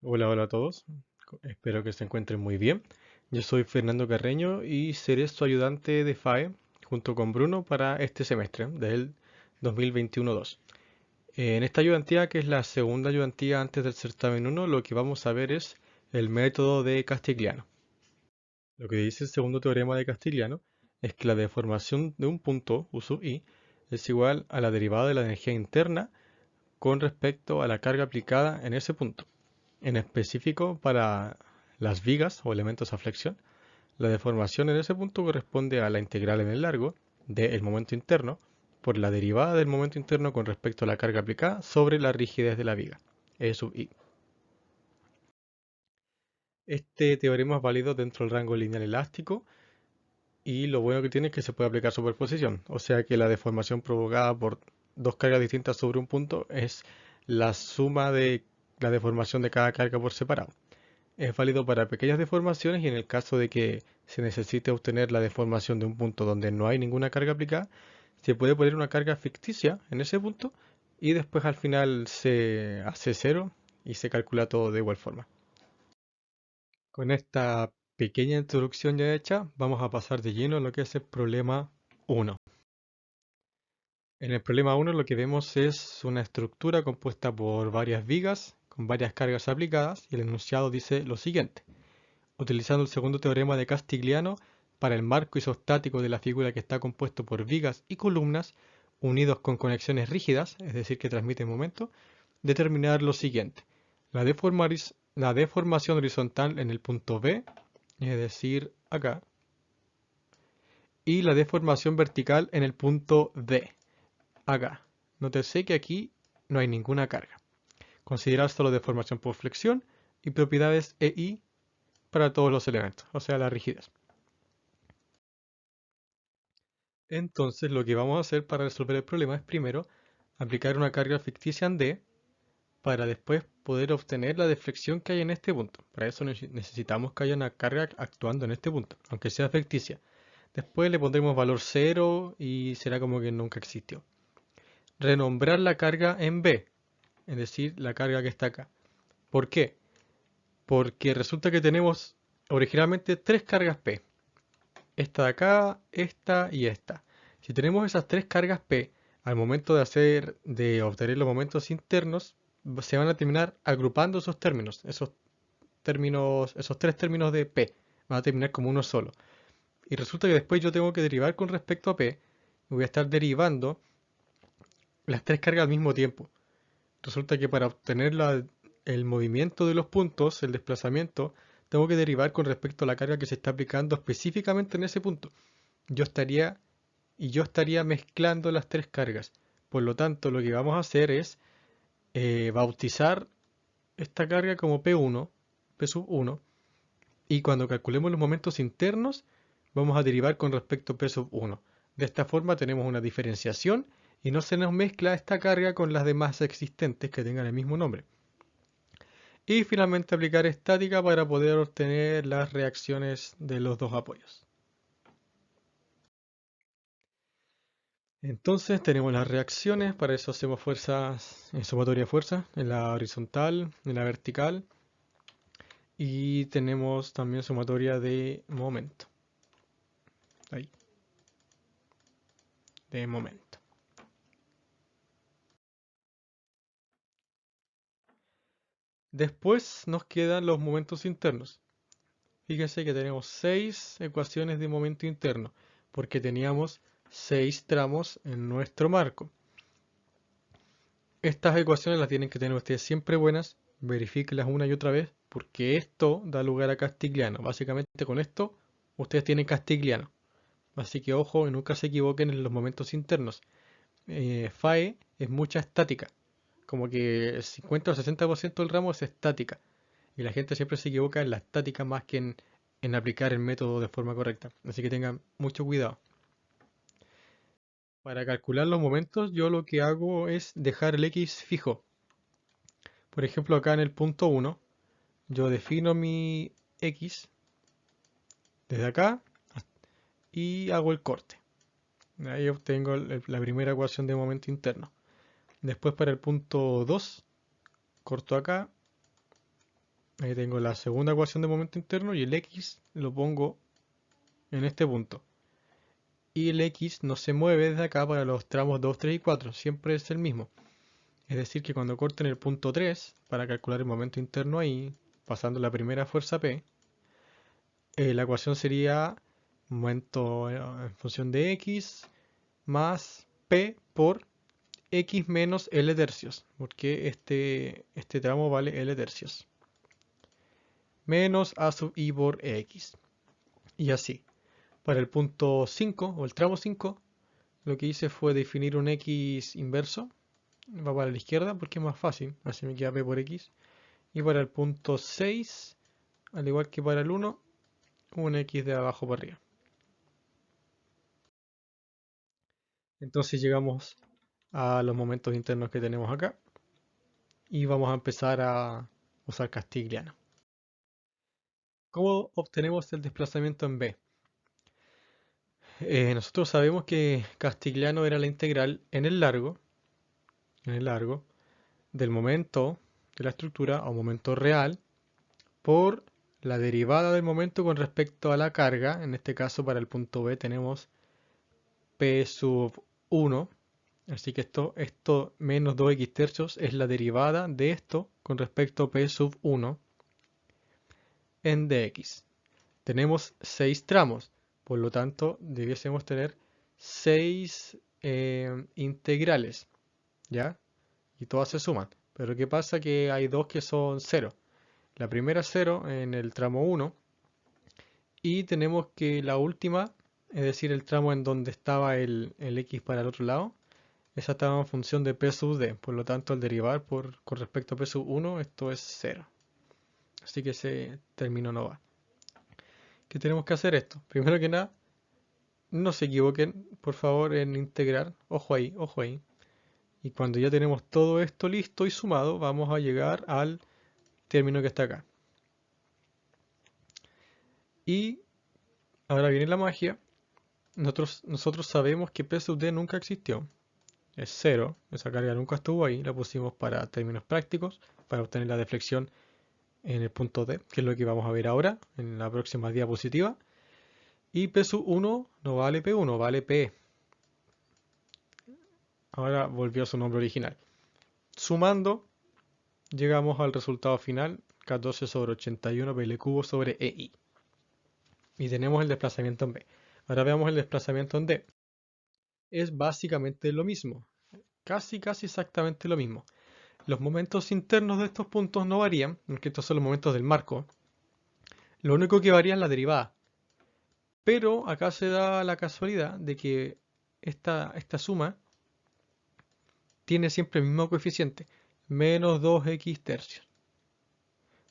Hola, hola a todos. Espero que se encuentren muy bien. Yo soy Fernando Carreño y seré su ayudante de FAE junto con Bruno para este semestre del 2021-2. En esta ayudantía, que es la segunda ayudantía antes del certamen 1, lo que vamos a ver es el método de Castigliano. Lo que dice el segundo teorema de Castigliano es que la deformación de un punto, U sub i, es igual a la derivada de la energía interna con respecto a la carga aplicada en ese punto. En específico, para las vigas o elementos a flexión, la deformación en ese punto corresponde a la integral en el largo del momento interno por la derivada del momento interno con respecto a la carga aplicada sobre la rigidez de la viga, E sub i. Este teorema es válido dentro del rango lineal elástico y lo bueno que tiene es que se puede aplicar superposición, o sea que la deformación provocada por dos cargas distintas sobre un punto es la suma de la deformación de cada carga por separado. Es válido para pequeñas deformaciones y en el caso de que se necesite obtener la deformación de un punto donde no hay ninguna carga aplicada, se puede poner una carga ficticia en ese punto y después al final se hace cero y se calcula todo de igual forma. Con esta pequeña introducción ya hecha, vamos a pasar de lleno a lo que es el problema 1. En el problema 1 lo que vemos es una estructura compuesta por varias vigas con varias cargas aplicadas y el enunciado dice lo siguiente. Utilizando el segundo teorema de Castigliano, para el marco isostático de la figura que está compuesto por vigas y columnas unidos con conexiones rígidas, es decir, que transmiten momento, determinar lo siguiente. La deformación horizontal en el punto B, es decir, acá, y la deformación vertical en el punto D, acá. Nótese que aquí no hay ninguna carga. Considerar solo deformación por flexión y propiedades EI para todos los elementos, o sea, la rigidez. Entonces, lo que vamos a hacer para resolver el problema es primero aplicar una carga ficticia en D para después poder obtener la deflexión que hay en este punto. Para eso necesitamos que haya una carga actuando en este punto, aunque sea ficticia. Después le pondremos valor 0 y será como que nunca existió. Renombrar la carga en B, es decir, la carga que está acá. ¿Por qué? Porque resulta que tenemos originalmente tres cargas P. Esta de acá, esta y esta. Si tenemos esas tres cargas P, al momento de obtener los momentos internos, se van a terminar agrupando esos tres términos de P, van a terminar como uno solo. Y resulta que después yo tengo que derivar con respecto a P, y voy a estar derivando las tres cargas al mismo tiempo. Resulta que para obtener el movimiento de los puntos, el desplazamiento, tengo que derivar con respecto a la carga que se está aplicando específicamente en ese punto. Yo estaría yo estaría mezclando las tres cargas. Por lo tanto, lo que vamos a hacer es bautizar esta carga como P1, P sub 1, y cuando calculemos los momentos internos, vamos a derivar con respecto a P sub 1. De esta forma tenemos una diferenciación y no se nos mezcla esta carga con las demás existentes que tengan el mismo nombre. Y finalmente aplicar estática para poder obtener las reacciones de los dos apoyos. Entonces tenemos las reacciones, para eso hacemos fuerzas, sumatoria de fuerza, en la horizontal, en la vertical, y tenemos también sumatoria de momento, ahí, de momento. Después nos quedan los momentos internos. Fíjense que tenemos 6 ecuaciones de momento interno, porque teníamos 6 tramos en nuestro marco. Estas ecuaciones las tienen que tener ustedes siempre buenas, verifíquenlas una y otra vez, porque esto da lugar a Castigliano. Básicamente con esto ustedes tienen Castigliano. Así que ojo y nunca se equivoquen en los momentos internos. FAE es mucha estática, como que el 50 o 60% del ramo es estática. Y la gente siempre se equivoca en la estática más que en aplicar el método de forma correcta. Así que tengan mucho cuidado. Para calcular los momentos, yo lo que hago es dejar el X fijo. Por ejemplo, acá en el punto 1, yo defino mi X desde acá y hago el corte. Ahí obtengo la primera ecuación de momento interno. Después para el punto 2, corto acá Ahí tengo la segunda ecuación de momento interno y el X lo pongo en este punto. Y el X no se mueve desde acá para los tramos 2, 3 y 4, siempre es el mismo. Es decir que cuando corten el punto 3, para calcular el momento interno ahí, pasando la primera fuerza P, la ecuación sería momento en función de X más P por X menos L tercios, porque este tramo vale L tercios, menos A sub I por EX. Y así. Para el punto 5 o el tramo 5, lo que hice fue definir un X inverso, va para la izquierda porque es más fácil, así me queda P por X. Y para el punto 6, al igual que para el 1, un X de abajo para arriba. Entonces llegamos a los momentos internos que tenemos acá y vamos a empezar a usar Castigliano. ¿Cómo obtenemos el desplazamiento en B? Nosotros sabemos que Castigliano era la integral en el largo del momento de la estructura o momento real por la derivada del momento con respecto a la carga. En este caso para el punto B tenemos P sub 1, así que esto menos 2x tercios es la derivada de esto con respecto a P sub 1 en dx. Tenemos 6 tramos, por lo tanto debiésemos tener 6 integrales, ¿ya? Y todas se suman. Pero ¿qué pasa? Que hay dos que son 0. La primera es 0 en el tramo 1 y tenemos que la última, es decir, el tramo en donde estaba el x para el otro lado, esa estaba en función de p sub d. Por lo tanto, al derivar con respecto a p sub 1, esto es 0. Así que ese término no va. ¿Qué tenemos que hacer esto? Primero que nada, no se equivoquen, por favor, en integrar. Ojo ahí, ojo ahí. Y cuando ya tenemos todo esto listo y sumado, vamos a llegar al término que está acá. Y ahora viene la magia. Nosotros sabemos que P sub D nunca existió. Es 0. Esa carga nunca estuvo ahí. La pusimos para términos prácticos, para obtener la deflexión en el punto D, que es lo que vamos a ver ahora en la próxima diapositiva. Y P sub 1 no vale P1, vale P. Ahora volvió a su nombre original. Sumando, llegamos al resultado final, 14 sobre 81 PL cubo sobre EI. Y tenemos el desplazamiento en B. Ahora veamos el desplazamiento en D. Es básicamente lo mismo. Casi exactamente lo mismo. Los momentos internos de estos puntos no varían, porque estos son los momentos del marco. Lo único que varía es la derivada. Pero acá se da la casualidad de que esta suma tiene siempre el mismo coeficiente, menos 2x tercios.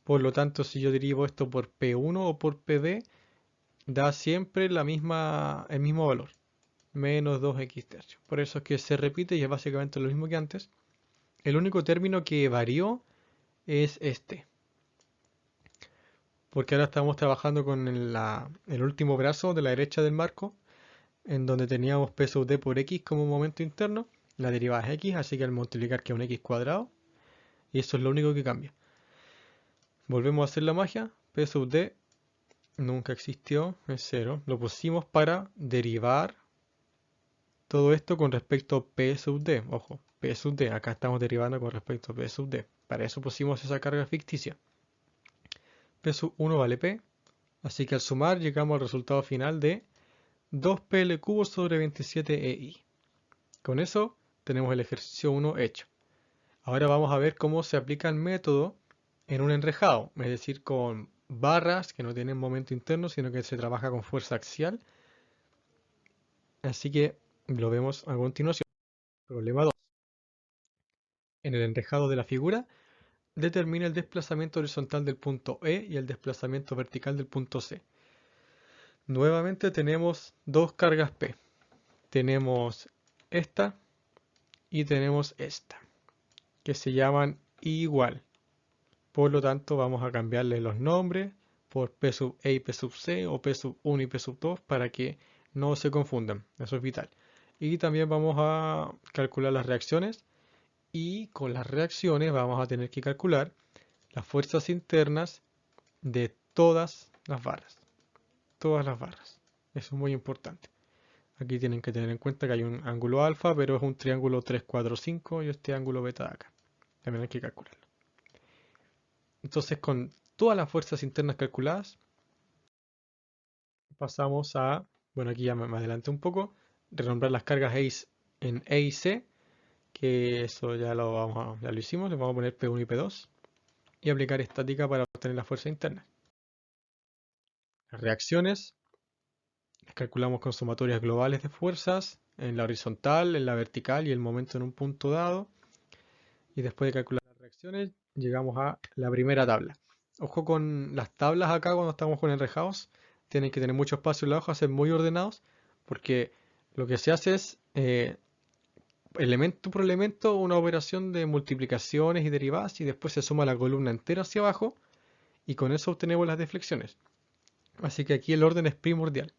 Por lo tanto, si yo derivo esto por P1 o por PB, da siempre el mismo valor, menos 2x tercios. Por eso es que se repite y es básicamente lo mismo que antes. El único término que varió es este. Porque ahora estamos trabajando con el último brazo de la derecha del marco, en donde teníamos P sub D por X como momento interno. La derivada es X, así que al multiplicar queda un X cuadrado. Y eso es lo único que cambia. Volvemos a hacer la magia. P sub D nunca existió, es 0. Lo pusimos para derivar todo esto con respecto a P sub D. Ojo, P sub D. Acá estamos derivando con respecto a P sub D. Para eso pusimos esa carga ficticia. P sub 1 vale P. Así que al sumar llegamos al resultado final de 2PL cubo sobre 27EI. Con eso tenemos el ejercicio 1 hecho. Ahora vamos a ver cómo se aplica el método en un enrejado, es decir, con barras que no tienen momento interno, sino que se trabaja con fuerza axial. Así que lo vemos a continuación. Problema 2. En el enrejado de la figura, determina el desplazamiento horizontal del punto E y el desplazamiento vertical del punto C. Nuevamente tenemos dos cargas P. Tenemos esta y tenemos esta, que se llaman igual. Por lo tanto, vamos a cambiarle los nombres por P sub E y P sub C o P sub 1 y P sub 2 para que no se confundan. Eso es vital. Y también vamos a calcular las reacciones y con las reacciones vamos a tener que calcular las fuerzas internas de todas las barras. Todas las barras. Eso es muy importante. Aquí tienen que tener en cuenta que hay un ángulo alfa, pero es un triángulo 3, 4, 5 y este ángulo beta de acá. También hay que calcularlo. Entonces, con todas las fuerzas internas calculadas, pasamos a, bueno, aquí ya me adelanté un poco, renombrar las cargas en E y C, que eso ya ya lo hicimos, le vamos a poner P1 y P2, y aplicar estática para obtener las fuerzas internas. Las reacciones las calculamos con sumatorias globales de fuerzas en la horizontal, en la vertical y el momento en un punto dado. Y después de calcular las reacciones, llegamos a la primera tabla. Ojo con las tablas acá cuando estamos con enrejados. Tienen que tener mucho espacio en la hoja, ser muy ordenados, porque lo que se hace es elemento por elemento una operación de multiplicaciones y derivadas y después se suma la columna entera hacia abajo y con eso obtenemos las deflexiones. Así que aquí el orden es primordial.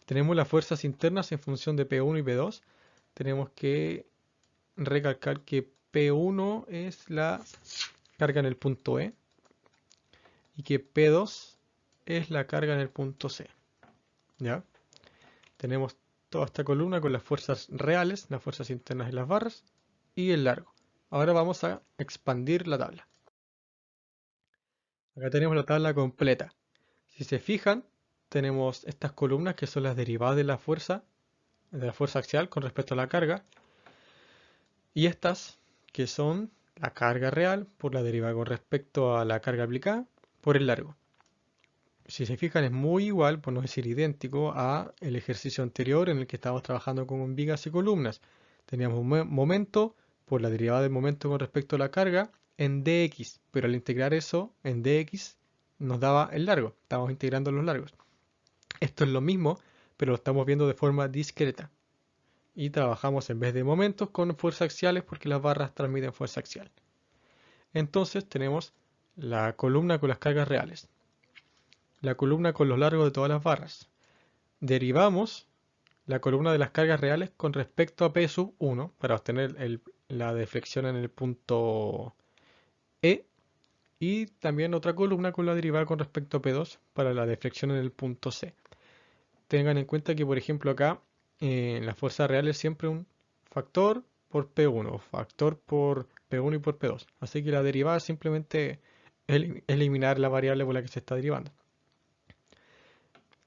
Tenemos las fuerzas internas en función de P1 y P2. Tenemos que recalcar que P1 es la carga en el punto E y que P2 es la carga en el punto C. ¿Ya? Tenemos toda esta columna con las fuerzas reales, las fuerzas internas en las barras y el largo. Ahora vamos a expandir la tabla. Acá tenemos la tabla completa. Si se fijan, tenemos estas columnas que son las derivadas de la fuerza axial con respecto a la carga. Y estas que son la carga real por la derivada con respecto a la carga aplicada por el largo. Si se fijan es muy igual, por no decir idéntico, a el ejercicio anterior en el que estábamos trabajando con vigas y columnas. Teníamos un momento por la derivada del momento con respecto a la carga en dx, pero al integrar eso en dx nos daba el largo, estábamos integrando los largos. Esto es lo mismo, pero lo estamos viendo de forma discreta. Y trabajamos en vez de momentos con fuerzas axiales porque las barras transmiten fuerza axial. Entonces tenemos la columna con las cargas reales, la columna con los largos de todas las barras. Derivamos la columna de las cargas reales con respecto a P sub 1 para obtener la deflexión en el punto E y también otra columna con la derivada con respecto a P2 para la deflexión en el punto C. Tengan en cuenta que, por ejemplo, acá en la fuerza real es siempre un factor por P1 o factor por P1 y por P2. Así que la derivada es simplemente eliminar la variable por la que se está derivando.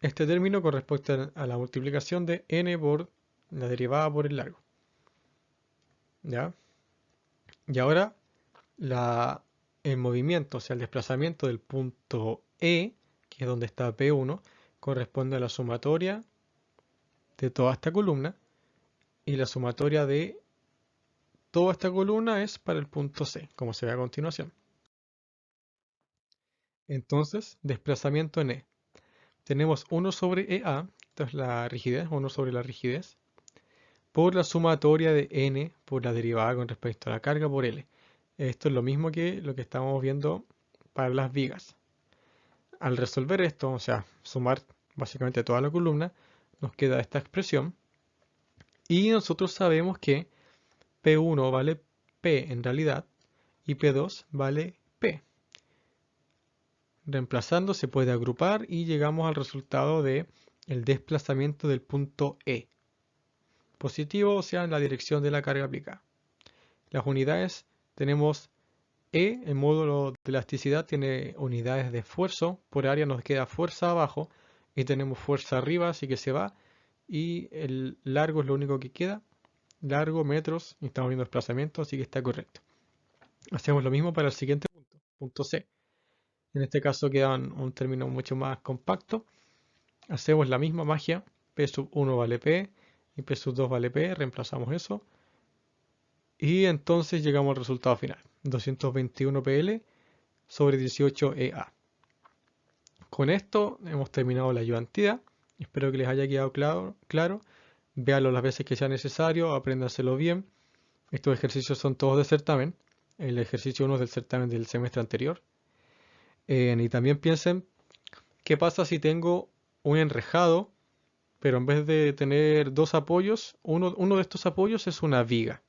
Este término corresponde a la multiplicación de n por la derivada por el largo. ¿Ya? Y ahora el movimiento, o sea, el desplazamiento del punto E, que es donde está P1, corresponde a la sumatoria de toda esta columna y la sumatoria de toda esta columna es para el punto C, como se ve a continuación. Entonces, desplazamiento en E. Tenemos 1 sobre EA, esto es la rigidez, 1 sobre la rigidez, por la sumatoria de N por la derivada con respecto a la carga por L. Esto es lo mismo que lo que estamos viendo para las vigas. Al resolver esto, o sea, sumar básicamente toda la columna, nos queda esta expresión. Y nosotros sabemos que P1 vale P en realidad y P2 vale P. Reemplazando se puede agrupar y llegamos al resultado de el desplazamiento del punto E. Positivo, o sea, en la dirección de la carga aplicada. Las unidades tenemos E, el módulo de elasticidad tiene unidades de esfuerzo, por área nos queda fuerza abajo y tenemos fuerza arriba, así que se va. Y el largo es lo único que queda, largo, metros, y estamos viendo desplazamiento, así que está correcto. Hacemos lo mismo para el siguiente punto, punto C. En este caso queda un término mucho más compacto. Hacemos la misma magia, P sub 1 vale P y P sub 2 vale P, reemplazamos eso. Y entonces llegamos al resultado final, 221 PL sobre 18 EA. Con esto hemos terminado la ayudantía. Espero que les haya quedado claro. Véanlo las veces que sea necesario, apréndanselo bien. Estos ejercicios son todos de certamen. El ejercicio 1 es del certamen del semestre anterior. Y también piensen, ¿qué pasa si tengo un enrejado, pero en vez de tener dos apoyos, uno de estos apoyos es una viga?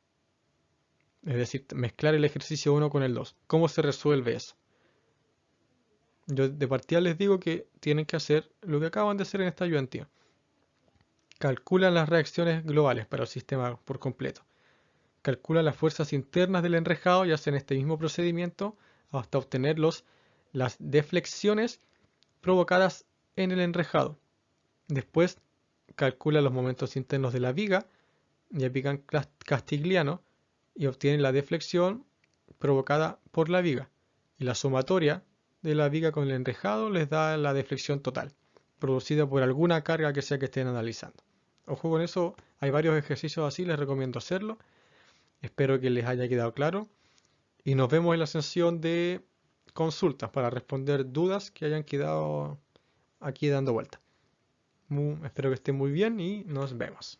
Es decir, mezclar el ejercicio 1 con el 2. ¿Cómo se resuelve eso? Yo de partida les digo que tienen que hacer lo que acaban de hacer en esta ayudantina. Calculan las reacciones globales para el sistema por completo. Calculan las fuerzas internas del enrejado y hacen este mismo procedimiento hasta obtener las deflexiones provocadas en el enrejado. Después calculan los momentos internos de la viga y aplican Castigliano y obtienen la deflexión provocada por la viga. Y la sumatoria de la viga con el enrejado les da la deflexión total, producida por alguna carga que sea que estén analizando. Ojo con eso, hay varios ejercicios así, les recomiendo hacerlo. Espero que les haya quedado claro. Y nos vemos en la sesión de consultas para responder dudas que hayan quedado aquí dando vuelta. Espero que estén muy bien y nos vemos.